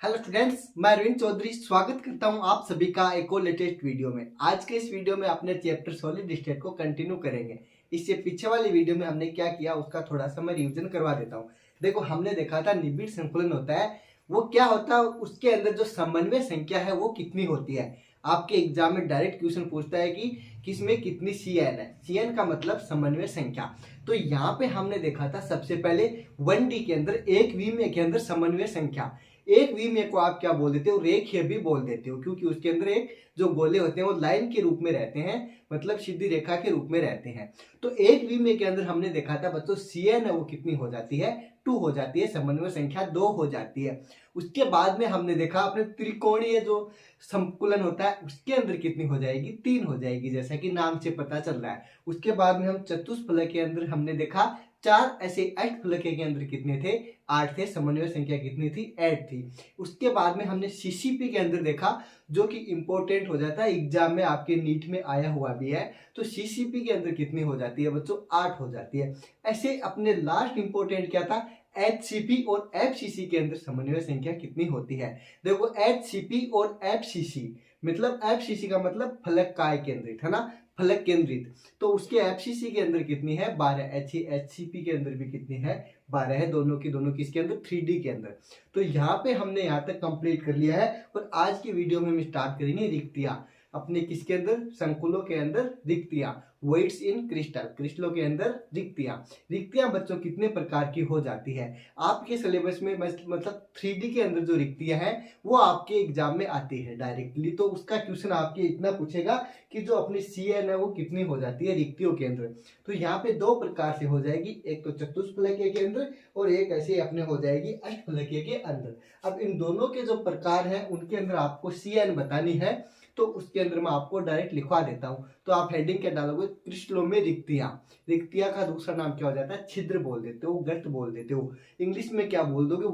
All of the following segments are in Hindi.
हेलो स्टूडेंट्स, मैं अरविंद चौधरी स्वागत करता हूं आप सभी का एक और लेटेस्ट वीडियो में। आज के इस वीडियो में अपने चैप्टर सॉलिड स्टेट को कंटिन्यू करेंगे। इससे पीछे वाली वीडियो में हमने क्या किया उसका थोड़ा सा मैं रिवीजन करवा देता हूं। देखो, हमने देखा था निबिड़ संकुलन होता है, वो क्या होता है, उसके अंदर जो समन्वय संख्या है वो कितनी होती है। आपके एग्जाम में डायरेक्ट क्वेश्चन पूछता है कि किसमें कितनी CN है। CN का मतलब समन्वय संख्या। तो यहाँ पे हमने देखा था सबसे पहले 1D के अंदर एक विमीय के अंदर समन्वय संख्या। एक विमीय को आप क्या बोल देते हो, रेखीय भी बोल देते हो, क्योंकि उसके अंदर एक जो गोले होते हैं वो लाइन के रूप में रहते हैं, मतलब सीधी रेखा के रूप में रहते हैं। तो एक विमीय के अंदर हमने देखा था बच्चों CN है वो कितनी हो जाती है, 2 हो जाती है, समन्वय संख्या 2 हो जाती है। उसके बाद में हमने देखा अपने त्रिकोणीय जो संकुलन होता है उसके अंदर कितनी हो जाएगी, 3 हो जाएगी, जैसा कि नाम से पता चल रहा है। उसके बाद में हम चतुष्फलक के अंदर हमने देखा 4, ऐसे अष्टफलक के अंदर कितने थे, 8 थे, समन्वय संख्या कितनी थी, 8 थी। उसके बाद में हमने CCP के अंदर देखा, जो कि इंपॉर्टेंट हो जाता है, एग्जाम में आपके नीट में आया हुआ भी है। तो CCP के अंदर कितनी हो जाती है बच्चों, 8 हो जाती है। ऐसे अपने लास्ट इंपॉर्टेंट क्या था, HCP और FCC के अंदर समन्वय संख्या कितनी होती है। देखो, HCP और FCC मतलब FCC का मतलब फलक काय केंद्रित है ना, फलक केंद्रित। तो उसके FCC के अंदर कितनी है, 12। HCP के अंदर भी कितनी है, 12 है। दोनों की दोनों किसके अंदर, 3D के अंदर। तो यहाँ पे हमने यहाँ तक कंप्लीट कर लिया है और आज की वीडियो में हम स्टार्ट करेंगे रिक्तियां। अपने किसके अंदर, संकुलों के अंदर रिक्तियां, वॉइड्स इन क्रिस्टल, क्रिस्टलों के अंदर रिक्तियां। रिक्तियां बच्चों कितने प्रकार की हो जाती है आपके सिलेबस में, मतलब 3D के अंदर जो रिक्तियां हैं वो आपके एग्जाम में आती है डायरेक्टली। तो उसका क्वेश्चन आपके इतना पूछेगा कि जो अपनी CN है वो कितनी हो जाती है रिक्तियों के अंदर। तो यहाँ पे 2 प्रकार से हो जाएगी, एक तो चतुष्फलकीय के अंदर और एक ऐसे अपने हो जाएगी अष्टफलकीय के अंदर। अब इन दोनों के जो प्रकार हैं उनके अंदर आपको CN बतानी है, तो उसके अंदर मैं आपको डायरेक्ट लिखवा देता हूं। तो आप हेडिंग क्या डालोगे, क्रिस्टलों में रिक्तियां। रिक्तियां का दूसरा नाम क्या हो जाता है, छिद्र बोल देते हो, गर्त बोल देते हो। इंग्लिश में क्या बोल दोगे,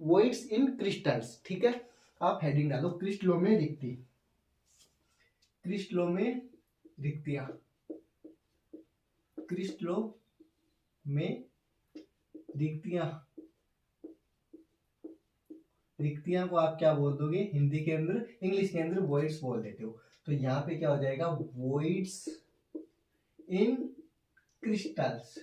वॉइड्स इन क्रिस्टल्स। ठीक है, आप हेडिंग डालो क्रिस्टलों में रिक्ति, क्रिस्टलों में रिक्तियां, क्रिस्टलों में रिक्तियां। रिक्तियां को आप क्या बोल दोगे हिंदी के अंदर, इंग्लिश के अंदर वॉइड्स बोल देते हो। तो यहाँ पे क्या हो जाएगा, वॉइड्स इन क्रिस्टल्स।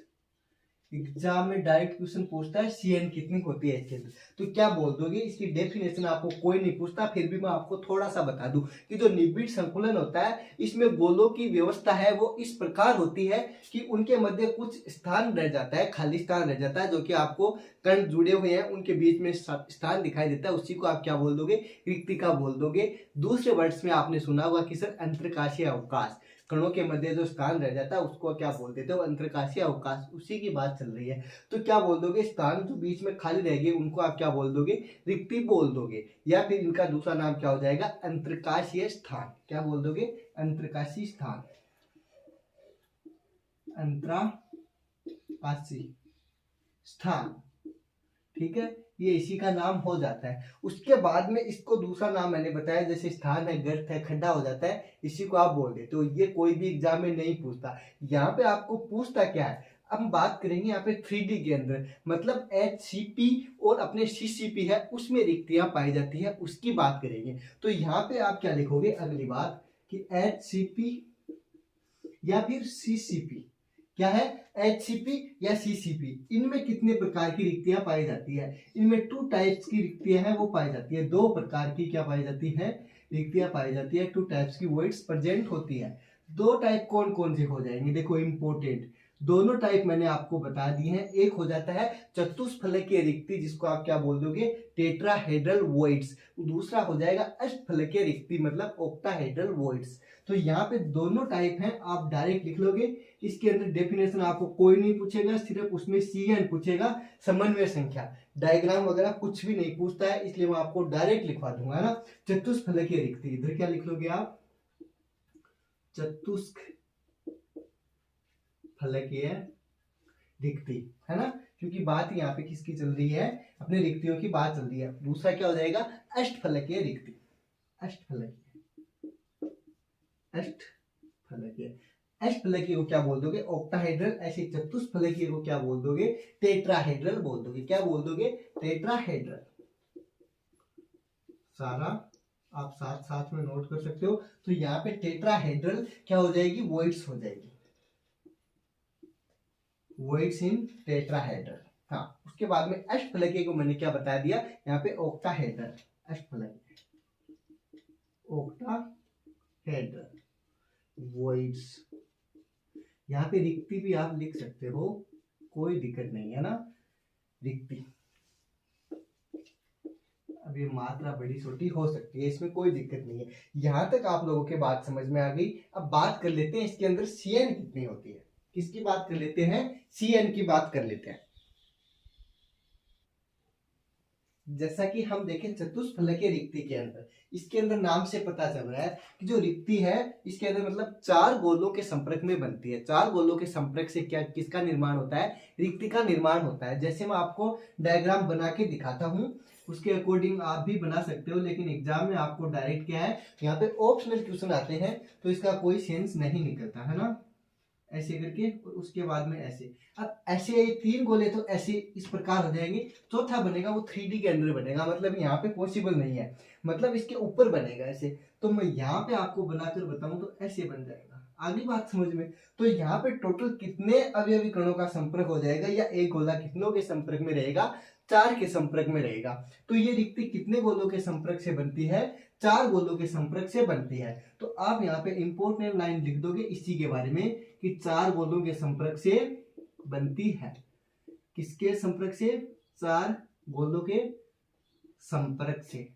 एग्जाम में डायरेक्ट क्वेश्चन पूछता है CN कितनी होती है इसके अंदर, तो क्या बोल दोगे। इसकी डेफिनेशन आपको कोई नहीं पूछता, फिर भी मैं आपको थोड़ा सा बता दूं कि जो निबिड़ संकुलन होता है इसमें गोलों की व्यवस्था है वो इस प्रकार होती है कि उनके मध्य कुछ स्थान रह जाता है, खाली स्थान रह जाता है, जो कि आपको कण जुड़े हुए हैं उनके बीच में स्थान दिखाई देता है, उसी को आप क्या बोल दोगे, रिक्तिका बोल दोगे। दूसरे वर्ड्स में आपने सुना होगा कि सर अंतरकाशीय अवकाश, कणों के मध्य जो स्थान रह जाता है उसको क्या बोल देते हो, अंतरकाशीय अवकाश, उसी की बात चल रही है। तो क्या बोल दोगे, स्थान जो बीच में खाली रहेंगे उनको आप क्या बोल दोगे, रिक्ति बोल दोगे, या फिर इनका दूसरा नाम क्या हो जाएगा, अंतरकाशीय स्थान। क्या बोल दोगे, अंतरकाशीय स्थान, अंतरकाशीय स्थान। ठीक है, ये इसी का नाम हो जाता है। उसके बाद में इसको दूसरा नाम मैंने बताया, जैसे स्थान है, गर्त है, खड्डा हो जाता है, इसी को आप बोल देते हो। ये कोई भी एग्जाम में नहीं पूछता। यहाँ पे आपको पूछता क्या है, हम बात करेंगे यहाँ पे 3D के अंदर, मतलब HCP और अपने CCP है उसमें रिक्तियां पाई जाती है, उसकी बात करेंगे। तो यहाँ पे आप क्या लिखोगे, अगली बात कि HCP या फिर CCP क्या है, HCP या CCP, इनमें कितने प्रकार की रिक्तियां पाई जाती है। इनमें 2 टाइप्स की रिक्तियां हैं वो पाई जाती है, 2 प्रकार की क्या पाई जाती है, रिक्तियां पाई जाती है, 2 टाइप्स की वॉइड्स प्रेजेंट होती है। 2 टाइप कौन कौन से हो जाएंगे, देखो इंपॉर्टेंट, दोनों टाइप मैंने आपको बता दी हैं। एक हो जाता है चतुष्फलकीय रिक्ति, जिसको आप क्या बोल दोगे, टेट्राहेड्रल वॉइड्स। दूसरा हो जाएगा अष्टफलकीय रिक्ति, मतलब ऑक्टाहेड्रल वॉइड्स। तो यहाँ पे दोनों टाइप हैं, आप डायरेक्ट लिख लोगे। इसके अंदर डेफिनेशन आपको कोई नहीं पूछेगा, सिर्फ उसमें CN पूछेगा, समन्वय संख्या, डायग्राम वगैरह कुछ भी नहीं पूछता है, इसलिए मैं आपको डायरेक्ट लिखवा दूंगा, है ना। चतुष्फलकीय रिक्ति, इधर क्या लिख लोगे आप, चतुष्फलकीय रिक्ति, है ना, क्योंकि बात यहाँ पे किसकी चल रही है, अपने रिक्तियों की बात चल रही है। दूसरा क्या हो जाएगा, अष्टफलकीय रिक्ति, अष्टफलकीय अष्टफलकीय को क्या बोल दोगे, ऑक्टाहेड्रल। ऐसे चतुष्फलकीय को क्या बोल दोगे, टेट्राहेड्रल बोल दोगे। क्या बोल दोगे, टेट्राहेड्रल। सारा आप साथ साथ में नोट कर सकते हो। तो यहाँ पे टेट्राहेड्रल क्या हो जाएगी, वॉइड्स हो जाएगी, वॉइड्स इन टेट्राहेड्रल। हाँ, उसके बाद में अष्टफलकीय को मैंने क्या बता दिया, यहाँ पे ऑक्टाहेड्रल, अष्टफलकीय, ऑक्टाहेड्रल, वॉइड्स। यहाँ पे रिक्ति भी आप लिख सकते हो, कोई दिक्कत नहीं है ना, रिक्ति। अब ये मात्रा बड़ी छोटी हो सकती है, इसमें कोई दिक्कत नहीं है। यहां तक आप लोगों के बात समझ में आ गई। अब बात कर लेते हैं इसके अंदर CN कितनी होती है। किसकी बात कर लेते हैं, CN की बात कर लेते हैं। जैसा कि हम देखें चतुष्फलकीय रिक्ति के अंदर, इसके अंदर नाम से पता चल रहा है कि जो रिक्ति है इसके अंदर मतलब 4 गोलों के संपर्क में बनती है। 4 गोलों के संपर्क से क्या किसका निर्माण होता है, रिक्ति का निर्माण होता है। जैसे मैं आपको डायग्राम बना के दिखाता हूं, उसके अकॉर्डिंग आप भी बना सकते हो, लेकिन एग्जाम में आपको डायरेक्ट क्या है, यहाँ पे ऑप्शनल क्वेश्चन आते हैं तो इसका कोई सेंस नहीं निकलता है ना, ऐसे करके और उसके बाद में ऐसे। अब ऐसे 3 गोले तो ऐसे इस प्रकार हो जाएंगे, चौथा बनेगा वो 3D के अंदर बनेगा, मतलब यहाँ पे पॉसिबल नहीं है, मतलब इसके ऊपर बनेगा ऐसे। तो मैं यहाँ पे आपको बनाकर बताऊं तो ऐसे बन जाएगा। आगे बात समझ में, तो यहाँ पे टोटल कितने अवयवी कणों का संपर्क हो जाएगा, या एक गोला कितनों के संपर्क में रहेगा, 4 के संपर्क में रहेगा। तो ये रिक्ति कितने गोलों के संपर्क से बनती है, 4 गोलों के संपर्क से बनती है। तो आप यहाँ पे इंपोर्टेंट लाइन लिख दोगे इसी के बारे में कि 4 गोलों के संपर्क से बनती है। किसके संपर्क से, 4 गोलों के संपर्क से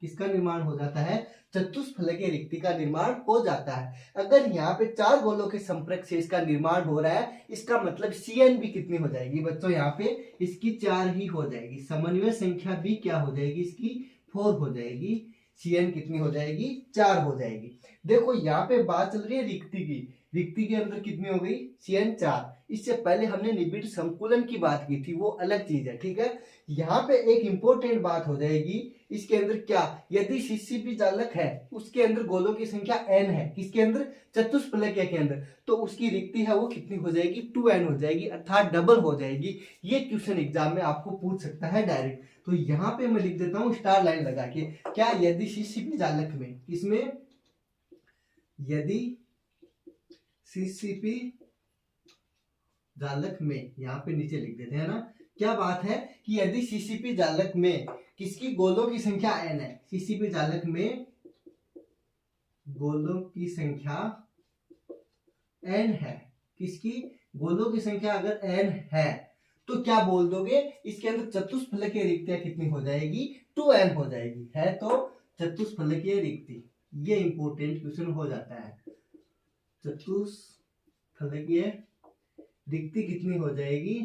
किसका निर्माण हो जाता है, चतुष्फलकीय रिक्ति का निर्माण हो जाता है। अगर यहाँ पे 4 गोलों के संपर्क से इसका निर्माण हो रहा है, इसका मतलब CN भी कितनी हो जाएगी बच्चों, यहाँ पे इसकी 4 ही हो जाएगी। समन्वय संख्या भी क्या हो जाएगी, इसकी 4 हो जाएगी। CN कितनी हो जाएगी, 4 हो जाएगी। देखो यहाँ पे बात चल रही है रिक्ति की, रिक्ति के अंदर कितनी हो गई, CN 4। इससे पहले हमने निबिड़ संकुलन की बात की थी, वो अलग चीज है, ठीक है। यहाँ पे एक इंपॉर्टेंट बात हो जाएगी इसके अंदर, क्या, यदि CCP जालक है उसके अंदर गोलों की संख्या N है, किसके अंदर, चतुष्फलकीय के अंदर, तो उसकी रिक्ति है वो कितनी हो जाएगी, 2N हो जाएगी, अर्थात डबल हो जाएगी। ये क्वेश्चन एग्जाम में आपको पूछ सकता है डायरेक्ट। तो यहाँ पे मैं लिख देता हूँ स्टार लाइन लगा के, क्या, यदि CCP जालक में, इसमें यदि CCP जालक में, यहाँ पे नीचे लिख देते हैं ना, क्या बात है कि यदि CCP जालक में किसकी गोलों की संख्या N है, CCP जालक में गोलों की संख्या N है, किसकी, गोलों की संख्या अगर N है तो क्या बोल दोगे, इसके अंदर चतुष्फलकीय रिक्तियां कितनी हो जाएगी, 2N हो जाएगी, है तो चतुष्फलकीय रिक्ति। ये इंपॉर्टेंट क्वेश्चन हो जाता है, चतुष्फलकीय रिक्ति कितनी हो जाएगी,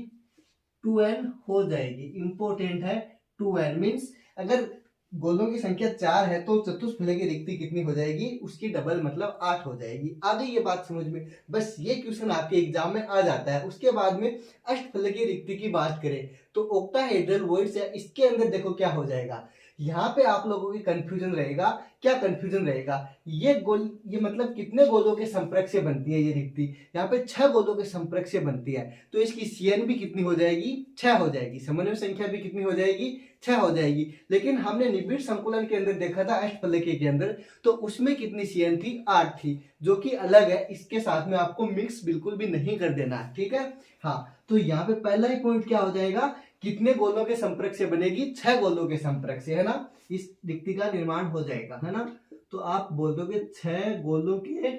2N हो जाएगी। इंपॉर्टेंट है, 2N मीन्स अगर गोलों की संख्या 4 है तो चतुष्फलकीय रिक्ति कितनी हो जाएगी, उसकी डबल मतलब 8 हो जाएगी। आ गई ये बात समझ में, बस ये क्वेश्चन आपके एग्जाम में आ जाता है। उसके बाद में अष्टफलकीय रिक्ति की बात करें तो ऑक्टाहेड्रल वॉइड्स है, इसके अंदर देखो क्या हो जाएगा। यहाँ पे आप लोगों की कंफ्यूजन रहेगा, क्या कंफ्यूजन रहेगा, ये गोल, ये मतलब कितने गोलों के संपर्क से बनती है ये रिक्ति, यहाँ पे 6 गोलों के संपर्क से बनती है, तो इसकी CN भी कितनी हो जाएगी, 6 हो जाएगी। समन्वय संख्या भी कितनी हो जाएगी, 6 हो जाएगी। लेकिन हमने निबिड़ संकुलन के अंदर देखा था अष्टफलकीय के अंदर, तो उसमें कितनी CN थी, 8 थी, जो कि अलग है। इसके साथ में आपको मिक्स बिल्कुल भी नहीं कर देना है, ठीक है। हाँ, तो यहाँ पे पहला ही पॉइंट क्या हो जाएगा, कितने गोलों के संपर्क से बनेगी, 6 गोलों के संपर्क से, है ना, इस रिक्ति का निर्माण हो जाएगा, है ना। तो आप बोल दोगे 6 गोलों के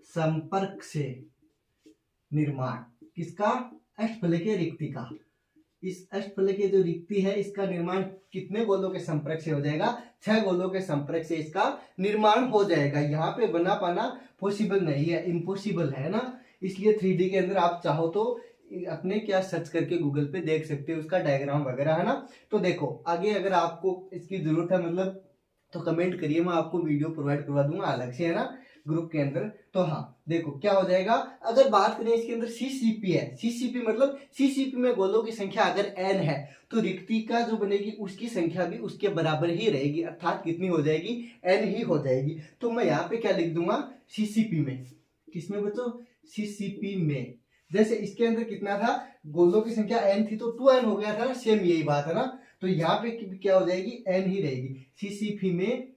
संपर्क से निर्माण किसका, अष्टफलकीय रिक्ति का। इस अष्टफलकीय जो रिक्ति है इसका निर्माण कितने गोलों के संपर्क से हो जाएगा, 6 गोलों के संपर्क से इसका निर्माण हो जाएगा। यहाँ पे बना पाना पॉसिबल नहीं है, इम्पॉसिबल है ना। इसलिए 3D के अंदर आप चाहो तो अपने क्या सर्च करके गूगल पे देख सकते हो उसका डायग्राम वगैरह, है ना। तो देखो आगे अगर आपको इसकी जरूरत है मतलब तो कमेंट करिए, मैं आपको वीडियो प्रोवाइड करवा दूंगा अलग से, है ना, ग्रुप के अंदर। तो हाँ देखो क्या हो जाएगा, अगर बात करें इसके अंदर CCP है, CCP मतलब CCP में गोलों की संख्या अगर N है तो रिक्ति का जो बनेगी उसकी संख्या भी उसके बराबर ही रहेगी, अर्थात कितनी हो जाएगी, N ही हो जाएगी। तो मैं यहाँ पे क्या लिख दूंगा, CCP में, किसमें बच्चों, CCP में। जैसे इसके अंदर कितना था, गोलों की संख्या N थी तो 2N हो गया था ना, सेम यही बात है ना। तो यहाँ पे क्या हो जाएगी, n ही रहेगी। सीसीपी में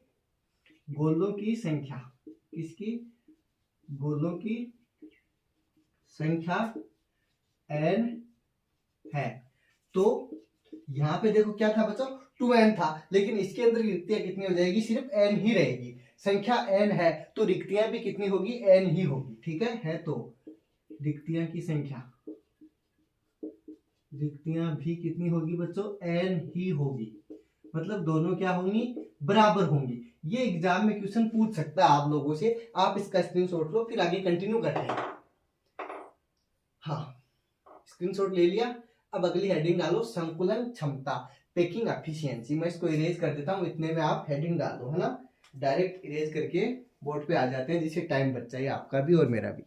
गोलों की संख्या, किसकी, गोलों की संख्या n है। तो यहाँ पे देखो क्या था बच्चों, 2n था, लेकिन इसके अंदर रिक्तियां कितनी हो जाएगी, सिर्फ n ही रहेगी। संख्या n है तो रिक्तियां भी कितनी होगी, n ही होगी। ठीक है तो रिक्तियां की संख्या, रिक्तियां भी कितनी होगी बच्चों, n ही होगी। मतलब दोनों क्या होंगी, बराबर होंगी। ये एग्जाम में क्वेश्चन पूछ सकता है आप लोगों से, आप इसका स्क्रीनशॉट लो, फिर आगे कंटिन्यू करते हैं। हाँ, स्क्रीनशॉट ले लिया। अब अगली हेडिंग डालो, संकुलन क्षमता, पैकिंग एफिशिएंसी। मैं इसको इरेज कर देता हूँ, इतने में आप हेडिंग डाल दो, है ना। डायरेक्ट इरेज करके बोर्ड पे आ जाते हैं, जिससे टाइम बच जाए आपका भी और मेरा भी।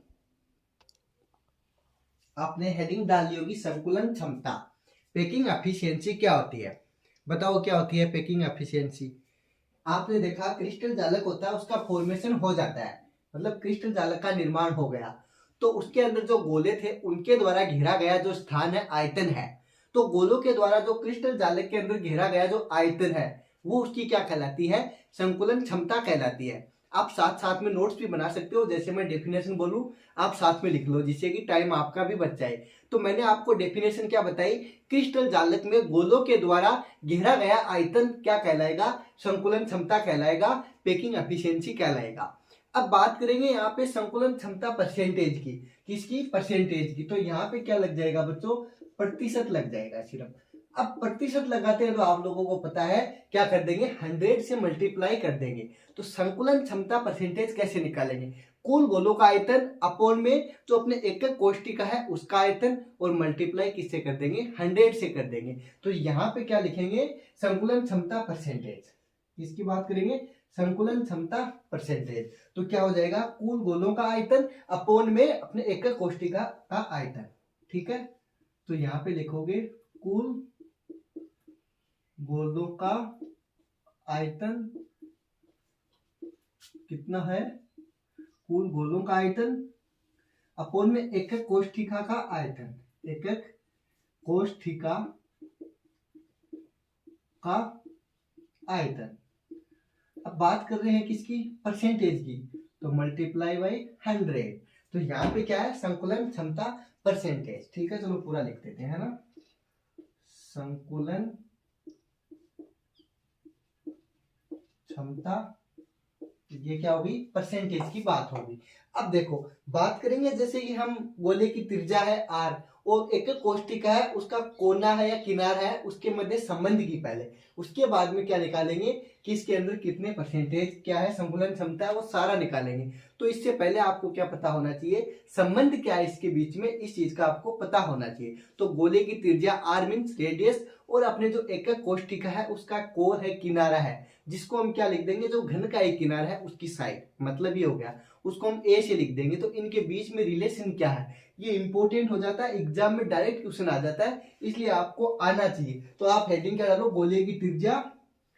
आपने हेडिंग डाल ली होगी, संकुलन क्षमता। पैकिंग एफिशिएंसी क्या होती है, बताओ क्या होती है पैकिंग एफिशिएंसी। आपने देखा क्रिस्टल जालक होता है, उसका फॉर्मेशन हो जाता है, मतलब क्रिस्टल जालक का निर्माण हो गया, तो उसके अंदर जो गोले थे उनके द्वारा घेरा गया जो स्थान है, आयतन है। तो गोलों के द्वारा जो क्रिस्टल जालक के अंदर घेरा गया जो आयतन है, वो उसकी क्या कहलाती है, संकुलन क्षमता कहलाती है। आप साथ साथ में नोट्स भी बना सकते हो, जैसे मैं डेफिनेशन बोलूं आप साथ में लिख लो, जिससे कि टाइम आपका भी बच जाए। तो मैंने आपको डेफिनेशन क्या बताई, क्रिस्टल जालक में गोलों के द्वारा घेरा गया आयतन क्या कहलाएगा, संकुलन क्षमता कहलाएगा, पैकिंग एफिशिएंसी कहलाएगा। अब बात करेंगे यहाँ पे संकुलन क्षमता परसेंटेज की, किसकी, परसेंटेज की। तो यहाँ पे क्या लग जाएगा बच्चों, प्रतिशत लग जाएगा सिर्फ। अब प्रतिशत लगाते हैं तो आप लोगों को पता है क्या कर देंगे, 100 से मल्टीप्लाई कर देंगे। तो संकुलन क्षमता परसेंटेज कैसे निकालेंगे, कुल गोलों का आयतन अपोन में जो अपने एक एक कोष्ठिका है उसका आयतन, और मल्टीप्लाई किससे कर देंगे, 100 से कर देंगे। तो यहाँ पे क्या लिखेंगे, संकुलन क्षमता परसेंटेज, किसकी बात करेंगे, संकुलन क्षमता परसेंटेज। तो क्या हो जाएगा, कुल गोलों का आयतन अपोन में अपने एक एक कोष्ठिका का आयतन। ठीक है, तो यहाँ पे लिखोगे कुल गोलों का आयतन कितना है, कुल गोलों का आयतन अपोन में एक एक कोष्ठिका का आयतन, एक एक कोष्ठिका का आयतन। अब बात कर रहे हैं किसकी, परसेंटेज की, तो मल्टीप्लाई बाई 100। तो यहाँ पे क्या है, संकुलन क्षमता परसेंटेज। ठीक है, चलो पूरा लिख देते हैं ना, संकुलन क्षमता, ये क्या होगी, परसेंटेज की बात होगी। अब देखो बात करेंगे, जैसे कि हम गोले की त्रिज्या है r और एक कोष्ठिका है, उसका कोना है या किनार है, उसके मध्य संबंध की पहले, उसके बाद में क्या निकालेंगे कि इसके अंदर कितने परसेंटेज क्या है, संकुलन क्षमता है, वो सारा निकालेंगे। तो इससे पहले आपको क्या पता होना चाहिए, संबंध क्या है इसके बीच में, इस चीज का आपको पता होना चाहिए। तो गोले की त्रिज्या r मीन्स रेडियस, और अपने जो एक कोष्ठिका है उसका कोर है, किनारा है, जिसको हम क्या लिख देंगे, जो घन का एक किनारा है उसकी साइड, मतलब ये हो गया, उसको हम a से लिख देंगे। तो इनके बीच में रिलेशन क्या है, ये इंपॉर्टेंट हो जाता है, एग्जाम में डायरेक्ट क्वेश्चन आ जाता है, इसलिए आपको आना चाहिए। तो आप हेडिंग क्या डालो, गोले की त्रिज्या,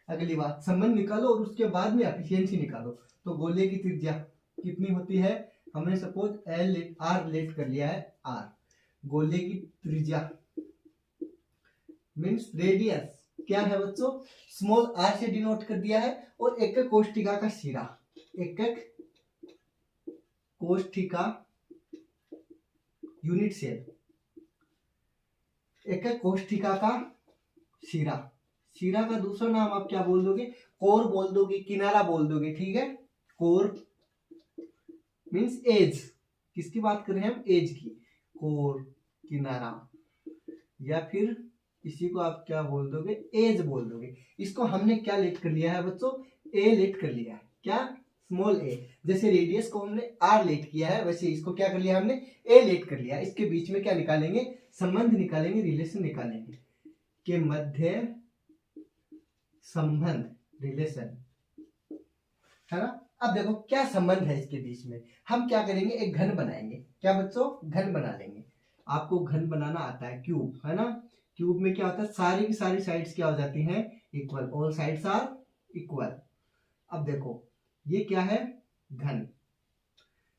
अगली बात संबंध निकालो और उसके बाद में एफिशिएंसी निकालो। तो गोले की त्रिज्या कितनी होती है, हमने सपोज r लेट कर लिया है, r गोले की त्रिज्या मीन्स रेडियस क्या है बच्चों, स्मॉल r से डिनोट कर दिया है, और एक कोष्ठिका का सिरा, एक कोष्ठिका यूनिट सेल, एक कोष्ठिका का सिरा, सिरा का दूसरा नाम आप क्या बोल दोगे, कोर बोल दोगे, किनारा बोल दोगे। ठीक है, कोर मीन्स एज, किसकी बात कर रहे हैं हम, एज की, कोर किनारा, या फिर इसी को आप क्या बोल दोगे, एज बोल दोगे। इसको हमने क्या लेट कर लिया है बच्चों, ए लेट कर लिया है, क्या, स्मॉल ए। जैसे रेडियस को हमने r लेट किया है, वैसे इसको क्या कर लिया हमने, a लेट कर लिया। इसके बीच में क्या निकालेंगे, संबंध निकालेंगे, रिलेशन निकालेंगे, के मध्य संबंध, रिलेशन, है ना। अब देखो क्या संबंध है इसके बीच में, हम क्या करेंगे, एक घन बनाएंगे, क्या बच्चों, घन बना लेंगे। आपको घन बनाना आता है, क्यूब, है ना। क्यूब में क्या होता है, सारी की सारी साइड्स क्या हो जाती हैं, equal, all sides are equal. अब देखो ये क्या है, घन,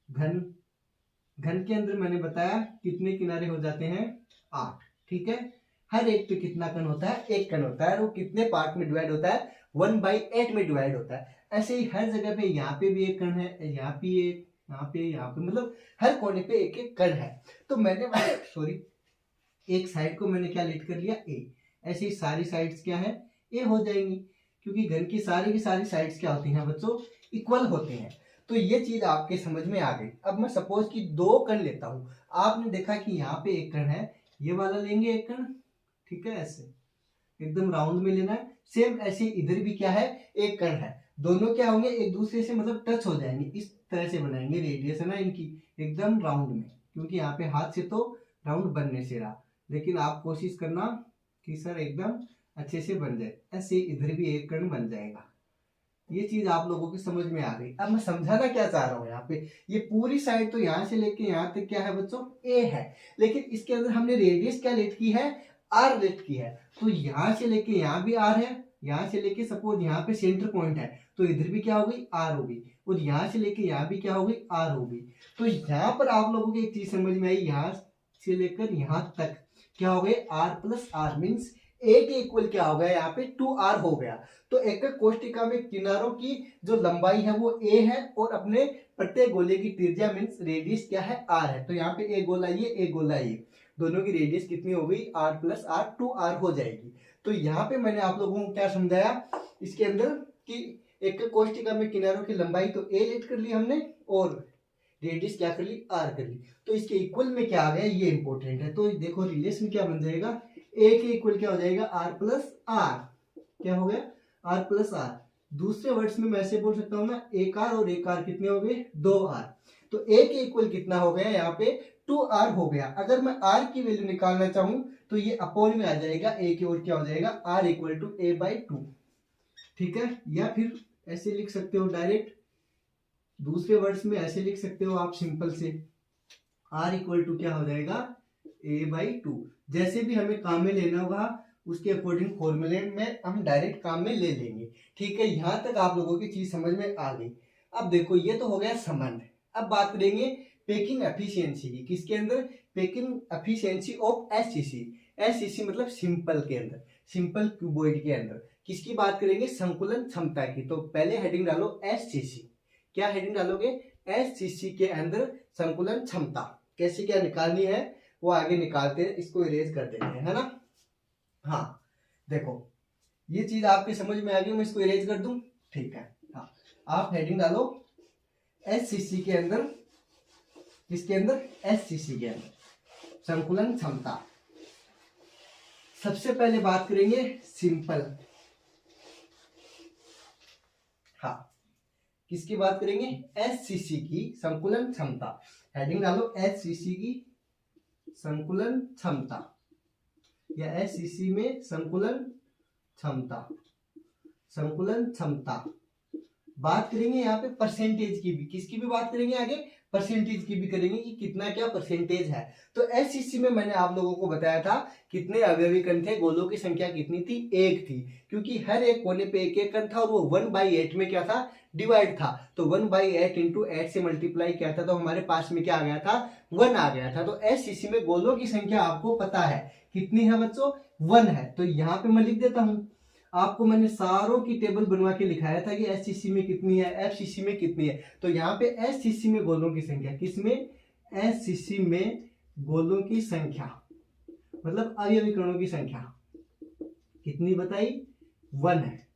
घन, घन के अंदर मैंने बताया कितने किनारे हो जाते हैं, 8। ठीक है, हर एक पे कितना कण होता है, एक कण होता है, और वो कितने पार्ट में डिवाइड होता है, 1/8 में डिवाइड होता है। ऐसे ही हर जगह पे यहाँ पे भी एक कण है, यहाँ पे एक, यहाँ पे मतलब हर कोने पे एक एक कण है। तो मैंने सॉरी एक साइड को मैंने क्या लेट कर लिया, ए। ऐसे ही सारी साइड्स क्या है, ए हो जाएंगी, क्योंकि घन की सारी साइड्स क्या होती हैं बच्चों, इक्वल होते हैं। तो ये चीज आपके समझ में आ गई। अब मैं सपोज कि दो कण लेता हूँ, आपने देखा कि यहाँ पे एक कण है, ये वाला लेंगे एक कण, ठीक है, ऐसे एकदम राउंड में लेना है। सेम ऐसे इधर भी क्या है, एक कण है, दोनों क्या होंगे, एक दूसरे से मतलब टच हो जाएंगे, इस तरह से बनाएंगे रेडियस है ना इनकी, एकदम राउंड में, क्योंकि यहाँ पे हाथ से तो राउंड बनने से रहा, लेकिन आप कोशिश करना कि सर एकदम अच्छे से बन जाए। ऐसे इधर भी एक कण बन जाएगा। ये चीज आप लोगों की समझ में आ गई। अब मैं समझाना क्या चाह रहा हूँ यहाँ पे, ये पूरी साइड तो यहाँ से लेके यहाँ तक क्या है बच्चों, ए है, लेकिन इसके अंदर हमने रेडियस क्या लेट की है, आर लेट की है। तो यहाँ से लेके यहाँ भी आर है, यहाँ से लेके सपोज यहाँ पे सेंटर पॉइंट है, तो इधर भी क्या हो गई, आर हो गई, और यहाँ से लेके यहाँ भी क्या हो गई, आर हो गई। तो यहाँ पर आप लोगों को एक चीज समझ में आई, यहाँ से लेकर यहाँ तक क्या हो गए, आर प्लस आर मीन्स ए के इक्वल क्या हो गया, यहाँ पे 2r हो गया। तो एक कोष्टिका में किनारों की जो लंबाई है वो a है, और अपने प्रत्येक गोले की त्रिज्या मीन्स रेडियस क्या है, r है। तो यहाँ पे एक गोला ये, एक गोला ये, दोनों की रेडियस कितनी हो गई, r प्लस r, 2r हो जाएगी। तो यहाँ पे मैंने आप लोगों को क्या समझाया इसके अंदर कि एक कोष्टिका में किनारों की लंबाई तो a लेट कर ली हमने, और रेडियस क्या कर ली, r कर ली। तो इसके इक्वल में क्या आ गया, ये इंपॉर्टेंट है। तो देखो रिलेशन क्या बन जाएगा, a के इक्वल क्या हो जाएगा, r प्लस r, क्या हो गया, r प्लस r। दूसरे वर्ड्स में मैं ऐसे बोल सकता हूँ ना, एक r और एक r कितने हो गए, 2r। तो a के इक्वल कितना हो गया, यहाँ पे 2r हो गया। अगर मैं r की वैल्यू निकालना चाहूँ तो ये अपॉन में आ जाएगा, a की ओर क्या हो जाएगा, r इक्वल टू a/2, ठीक है। या फिर ऐसे लिख सकते हो डायरेक्ट, दूसरे वर्ड्स में ऐसे लिख सकते हो आप सिंपल से, r इक्वल टू क्या हो जाएगा, a/2। जैसे भी हमें काम में लेना होगा उसके अकॉर्डिंग फॉर्मूले में हम डायरेक्ट काम में ले लेंगे, ठीक है। यहाँ तक आप लोगों की चीज समझ में आ गई। अब देखो ये तो हो गया संबंध। अब बात करेंगे पैकिंग एफिशिएंसी की, किसके अंदर, packing efficiency of SCC. SCC मतलब सिंपल के अंदर, सिंपल क्यूबॉइड के अंदर किसकी बात करेंगे, संकुलन क्षमता की। तो पहले हेडिंग डालो एससीसी, क्या हेडिंग डालोगे, एससीसी के अंदर संकुलन क्षमता। कैसे क्या निकालनी है वो आगे निकालते हैं, इसको इरेज कर देते हैं, है ना। हाँ देखो ये चीज आपकी समझ में आ गई, मैं इसको इरेज कर दूं, ठीक है। हाँ आप हेडिंग डालो एससीसी के अंदर, किसके अंदर, एससीसी के अंदर संकुलन क्षमता। सबसे पहले बात करेंगे सिंपल, हाँ किसकी बात करेंगे, एससीसी की संकुलन क्षमता। हेडिंग डालो एससीसी की संकुलन क्षमता, या एससीसी में संकुलन क्षमता, संकुलन क्षमता। बात करेंगे यहाँ पे परसेंटेज की भी, किसकी भी बात करेंगे आगे, परसेंटेज की भी करेंगे कि कितना क्या परसेंटेज है। तो एससीसी में मैंने आप लोगों को बताया था कितने अवयवी कण थे, गोलों की संख्या कितनी थी, एक थी, क्योंकि हर एक कोने पे एक एक कण था, और वो 1/8 में क्या था, डिवाइड था। तो 1/8 इंटू 8 से मल्टीप्लाई किया था, तो हमारे पास में क्या आ गया था, 1 आ गया था। तो एससीसी में गोलों की संख्या आपको पता है कितनी है बच्चों, 1 है। तो यहाँ पे मैं लिख देता हूँ, आपको मैंने सारों की टेबल बनवा के लिखाया था कि एससीसी में कितनी है, एफसीसी में कितनी है। तो यहाँ पे एससीसी में गोलों की संख्या, किसमें, एससीसी में गोलों की संख्या मतलब अवयवी कणों की संख्या कितनी बताई, 1 है।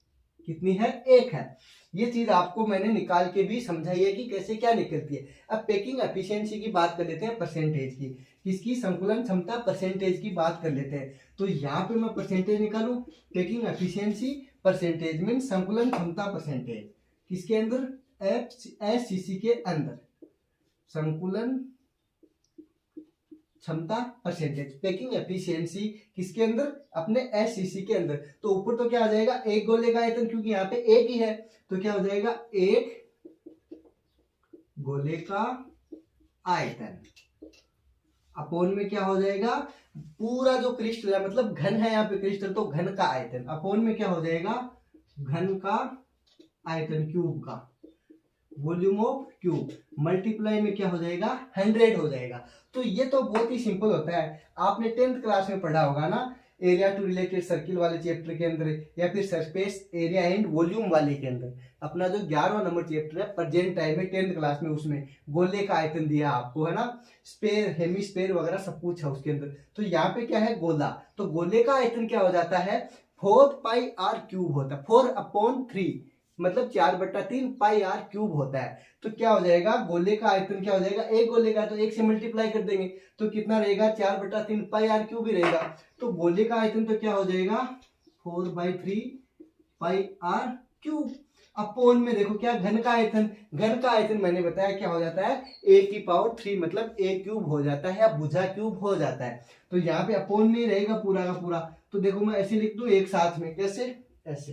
कितनी है, 1 है। ये चीज आपको मैंने निकाल के भी समझाई है कि कैसे क्या निकलती है। अब पैकिंग एफिशिएंसी की बात कर लेते हैं, परसेंटेज की, किसकी, संकुलन क्षमता परसेंटेज की बात कर लेते हैं। तो यहाँ पे मैं परसेंटेज निकालूं, पैकिंग एफिशिएंसी परसेंटेज मीन संकुलन क्षमता परसेंटेज, किसके अंदर, एससीसी के अंदर संकुलन क्षमता परसेंटेज, पैकिंग एफिशिएंसी किसके अंदर, अपने एससीसी के अंदर। तो ऊपर तो क्या आ जाएगा, एक गोले का आयतन, क्योंकि यहाँ पे एक ही है, तो क्या हो जाएगा, एक गोले का आयतन अपोन में क्या हो जाएगा, पूरा जो क्रिस्टल है मतलब घन है यहाँ पे क्रिस्टल, तो घन का आयतन अपोन में क्या हो जाएगा, घन का आयतन, क्यूब का, वॉल्यूम ऑफ क्यूब, मल्टीप्लाई में क्या हो जाएगा, 100 हो जाएगा। तो ये तो बहुत ही सिंपल होता है, आपने 10th क्लास में पढ़ा होगा ना, एरिया टू रिलेटेड सर्किल वाले चैप्टर के अंदर या फिर सरफेस एरिया एंड वॉल्यूम वाले के अंदर। अपना जो 11वां नंबर चैप्टर है प्रेजेंट टाइम में 10th क्लास में, उसमें गोले का आयतन दिया आपको, है ना, स्पेयर हेमिस्फेयर वगैरह सब कुछ है उसके अंदर। तो यहाँ पे क्या है, गोला। तो गोले का आयतन क्या हो जाता है, 4πr³ होता है, 4/3 मतलब 4/3 πr³ होता है। तो क्या हो जाएगा, गोले का आयतन क्या हो जाएगा, एक गोले का तो एक से मल्टीप्लाई कर देंगे तो कितना रहेगा, 4/3 πr³ ही रहेगा। तो गोले का आयतन तो क्या हो जाएगा, 4/3 πr³ अपोन में देखो क्या, घन का आयतन, घन का आयतन मैंने बताया क्या हो जाता है, a⁴ मतलब a³ हो जाता है या भुजा क्यूब हो जाता है। तो यहाँ पे अपोन में ही रहेगा पूरा का पूरा। तो देखो मैं ऐसे लिख दूं एक साथ में, कैसे, ऐसे,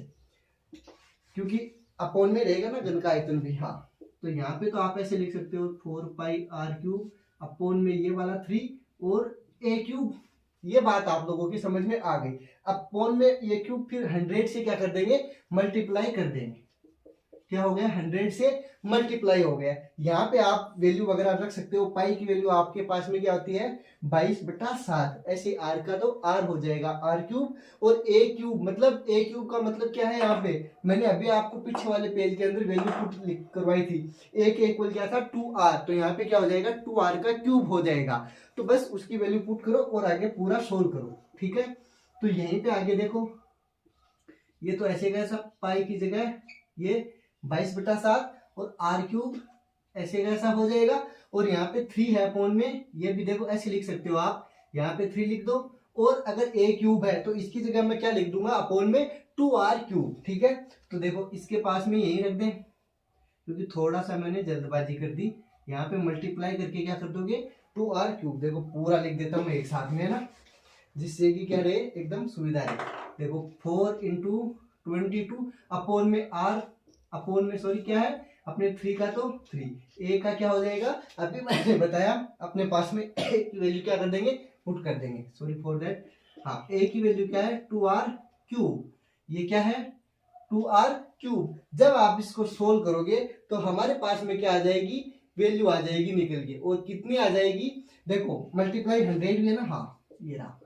क्योंकि अपोन में रहेगा ना घन का आयतन भी। हाँ, तो यहाँ पे तो आप ऐसे लिख सकते हो 4πr³ अपोन में ये वाला 3 और a³। ये बात आप लोगों की समझ में आ गई। अपोन में a³ फिर 100 से क्या कर देंगे, मल्टीप्लाई कर देंगे। क्या हो गया, 100 से मल्टीप्लाई हो गया। यहाँ पे आप वैल्यू वगैरह रख सकते हो। पाई की वैल्यू आपके पास में क्या होती है, 22/7। ऐसे आर का तो आर हो जाएगा r³ और a³ मतलब a³ का मतलब क्या है, यहाँ पे मैंने अभी आपको पीछे वाले पेज के अंदर वैल्यू पुट करवाई थी। a के इक्वल क्या था, 2r। तो यहाँ पे क्या हो जाएगा, 2r का क्यूब हो जाएगा। तो बस उसकी वैल्यू पुट करो और आगे पूरा सोल्व करो, ठीक है। तो यहीं पे आगे देखो, ये तो ऐसे कैसा, पाई की जगह ये 22/7 और r³ ऐसे कैसा हो जाएगा। और यहाँ पे 3 है अपोन में, ये भी देखो ऐसे लिख सकते हो आप, यहाँ पे 3 लिख दो। और अगर a³ है तो इसकी जगह मैं क्या लिख दूंगा, अपोन में 2r³, ठीक है। तो देखो इसके पास में यही रख दें, क्योंकि थोड़ा सा मैंने जल्दबाजी कर दी। यहाँ पे मल्टीप्लाई करके क्या कर दोगे, 2r³। देखो पूरा लिख देता हूँ एक साथ में, है ना, जिससे कि क्या रहे, एकदम सुविधा रहे। देखो 4 × 22 अपोन में r, अपोन में सॉरी क्या है अपने 3 का तो 3, a का क्या हो जाएगा, अभी मैंने बताया अपने पास में a की वैल्यू क्या कर देंगे, पुट कर देंगे, सॉरी फॉर दैट। हाँ, a की वैल्यू क्या है, 2r³। ये क्या है, 2r³। जब आप इसको सोल्व करोगे तो हमारे पास में क्या आ जाएगी, वैल्यू आ जाएगी निकल के। और कितनी आ जाएगी, देखो मल्टीप्लाई 100 भी है ना, हाँ ये रहा।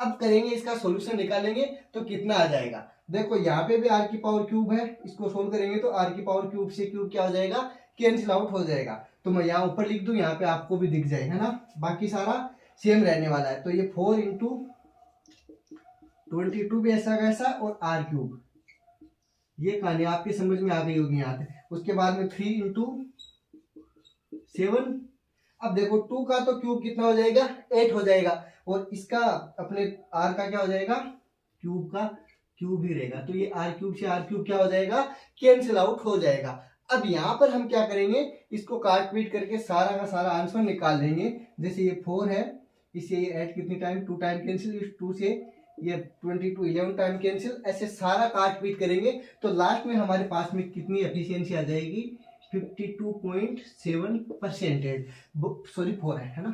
अब करेंगे इसका सॉल्यूशन निकालेंगे तो कितना आ जाएगा। देखो यहाँ पे भी r³ है, इसको सोल्व करेंगे तो r³ से क्यूब क्या हो जाएगा, कैंसिल आउट हो जाएगा। तो मैं यहाँ ऊपर लिख दूं, यहाँ पे आपको भी दिख जाए, है ना, बाकी सारा सेम रहने वाला है। तो ये 4 × 22 भी ऐसा कैसा और r³, ये कहानी आपकी समझ में आ गई होगी यहाँ पे। उसके बाद में 3 × 7। अब देखो 2 का तो क्यूब कितना हो जाएगा, 8 हो जाएगा। और इसका अपने r का क्या हो जाएगा, क्यूब का क्यूब ही रहेगा। तो ये r³ से r³ क्या हो जाएगा, कैंसिल आउट हो जाएगा। अब यहाँ पर हम क्या करेंगे, इसको काट पीट करके सारा का सारा आंसर निकाल लेंगे। जैसे ये 4 है, इससे ये 8 कितनी टाइम, 2 टाइम कैंसिल, इस 2 से ये 22 11 टाइम कैंसिल। ऐसे सारा काट पीट करेंगे तो लास्ट में हमारे पास में कितनी एफिशिएंसी आ जाएगी, 52.7%। सॉरी 4 है ना,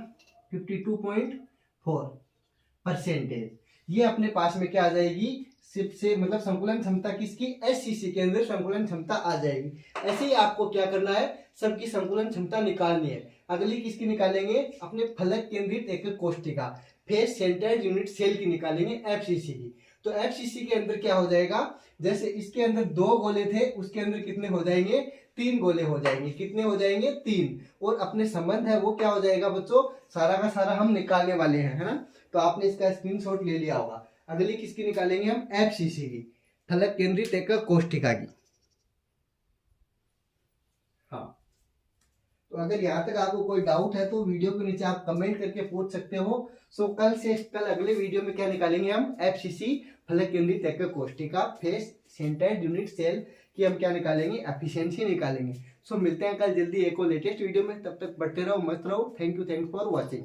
52.4%। ये अपने पास में क्या आ जाएगी, सिर्फ से मतलब संकुलन क्षमता किसकी, एससीसी के अंदर संकुलन क्षमता आ जाएगी। ऐसे ही आपको क्या करना है, सबकी संकुलन क्षमता निकालनी है। अगली किसकी निकालेंगे, अपने फलक केंद्रित एकक कोष्ठिका फेस सेंटर्ड यूनिट सेल की निकालेंगे, एफसीसी की। तो एफसीसी के अंदर क्या हो जाएगा, जैसे इसके अंदर 2 गोले थे, उसके अंदर कितने हो जाएंगे, 3 गोले हो जाएंगे। कितने हो जाएंगे, 3। और अपने संबंध है वो क्या हो जाएगा बच्चों, सारा का सारा हम निकालने वाले हैं, है ना। तो आपने इसका स्क्रीनशॉट ले लिया होगा। अगली किसकी निकालेंगे हम, एफसीसी की, फलक केंद्रित एकक कोष्ठिका की। हाँ, तो अगर यहाँ तक आपको कोई डाउट है तो वीडियो के नीचे आप कमेंट करके पूछ सकते हो। सो कल अगले वीडियो में क्या निकालेंगे हम, एफसीसी फलक केंद्रित एकक कोष्ठिका फेस सेंटर्ड यूनिट सेल की हम क्या निकालेंगे, एफिशिएंसी निकालेंगे। सो मिलते हैं कल जल्दी एक और लेटेस्ट वीडियो में, तब तक बढ़ते रहो, मस्त रहो। Thank you for watching.